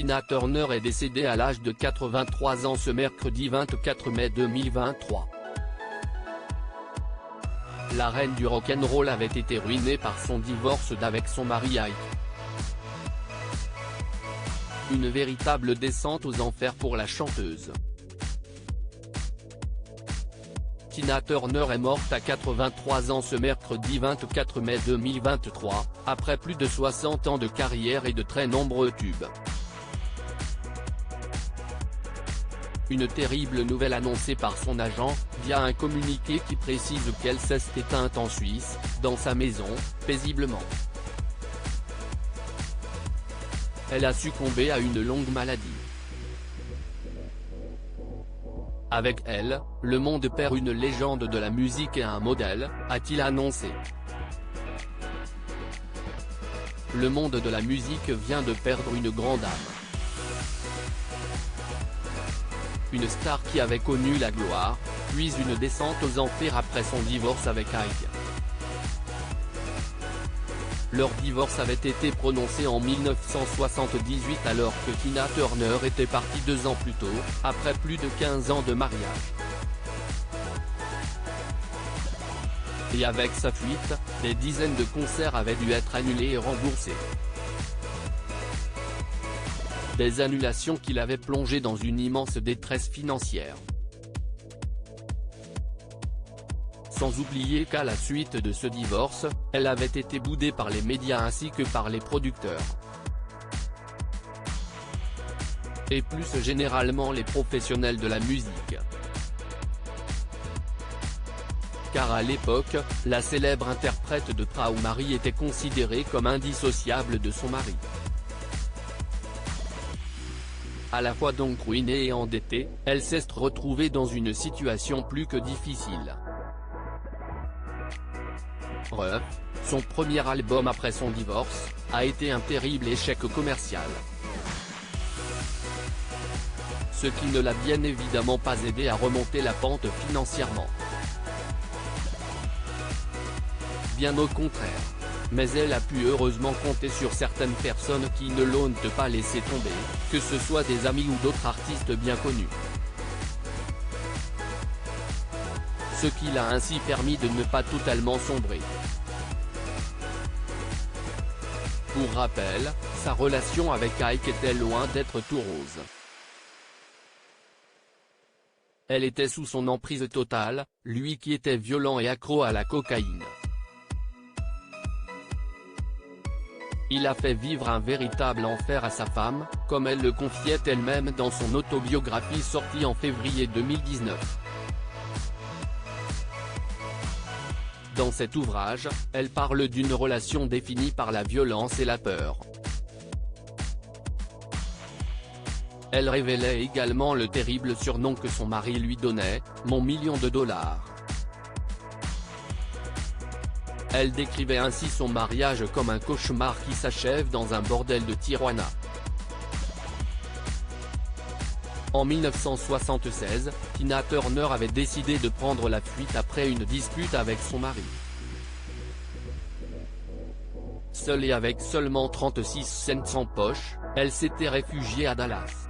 Tina Turner est décédée à l'âge de 83 ans ce mercredi 24 mai 2023. La reine du rock'n'roll avait été ruinée par son divorce d'avec son mari Ike. Une véritable descente aux enfers pour la chanteuse. Tina Turner est morte à 83 ans ce mercredi 24 mai 2023, après plus de 60 ans de carrière et de très nombreux tubes. Une terrible nouvelle annoncée par son agent, via un communiqué qui précise qu'elle s'est éteinte en Suisse, dans sa maison, paisiblement. Elle a succombé à une longue maladie. Avec elle, le monde perd une légende de la musique et un modèle, a-t-il annoncé. Le monde de la musique vient de perdre une grande âme. Une star qui avait connu la gloire, puis une descente aux enfers après son divorce avec Ike. Leur divorce avait été prononcé en 1978 alors que Tina Turner était partie 2 ans plus tôt, après plus de 15 ans de mariage. Et avec sa fuite, des dizaines de concerts avaient dû être annulés et remboursés. Des annulations qui l'avaient plongé dans une immense détresse financière. Sans oublier qu'à la suite de ce divorce, elle avait été boudée par les médias ainsi que par les producteurs. Et plus généralement les professionnels de la musique. Car à l'époque, la célèbre interprète de Traumari était considérée comme indissociable de son mari. À la fois donc ruinée et endettée, elle s'est retrouvée dans une situation plus que difficile. Rough, son premier album après son divorce, a été un terrible échec commercial. Ce qui ne l'a bien évidemment pas aidé à remonter la pente financièrement. Bien au contraire. Mais elle a pu heureusement compter sur certaines personnes qui ne l'ont pas laissé tomber, que ce soit des amis ou d'autres artistes bien connus. Ce qui l'a ainsi permis de ne pas totalement sombrer. Pour rappel, sa relation avec Ike était loin d'être tout rose. Elle était sous son emprise totale, lui qui était violent et accro à la cocaïne. Il a fait vivre un véritable enfer à sa femme, comme elle le confiait elle-même dans son autobiographie sortie en février 2019. Dans cet ouvrage, elle parle d'une relation définie par la violence et la peur. Elle révélait également le terrible surnom que son mari lui donnait, « Mon million de dollars ». Elle décrivait ainsi son mariage comme un cauchemar qui s'achève dans un bordel de Tijuana. En 1976, Tina Turner avait décidé de prendre la fuite après une dispute avec son mari. Seule et avec seulement 36 cents en poche, elle s'était réfugiée à Dallas.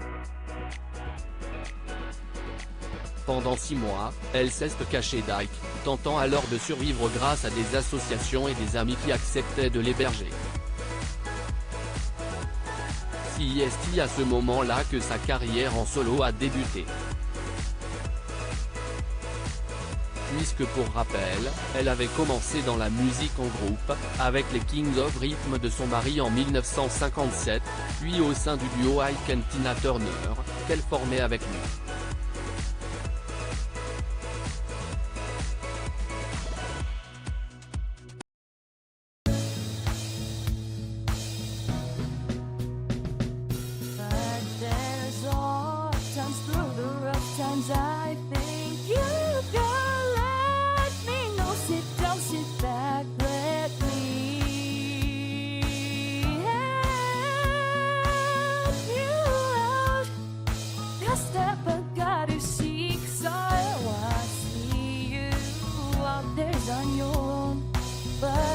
Pendant 6 mois, elle s'est cachée d'Ike, tentant alors de survivre grâce à des associations et des amis qui acceptaient de l'héberger. C'est à ce moment-là que sa carrière en solo a débuté. Puisque pour rappel, elle avait commencé dans la musique en groupe, avec les Kings of Rhythm de son mari en 1957, puis au sein du duo Ike and Tina Turner, qu'elle formait avec lui. I think you can let me know. Sit down, sit back, let me help you out. The step I gotta seek, so I see you out there on your own, but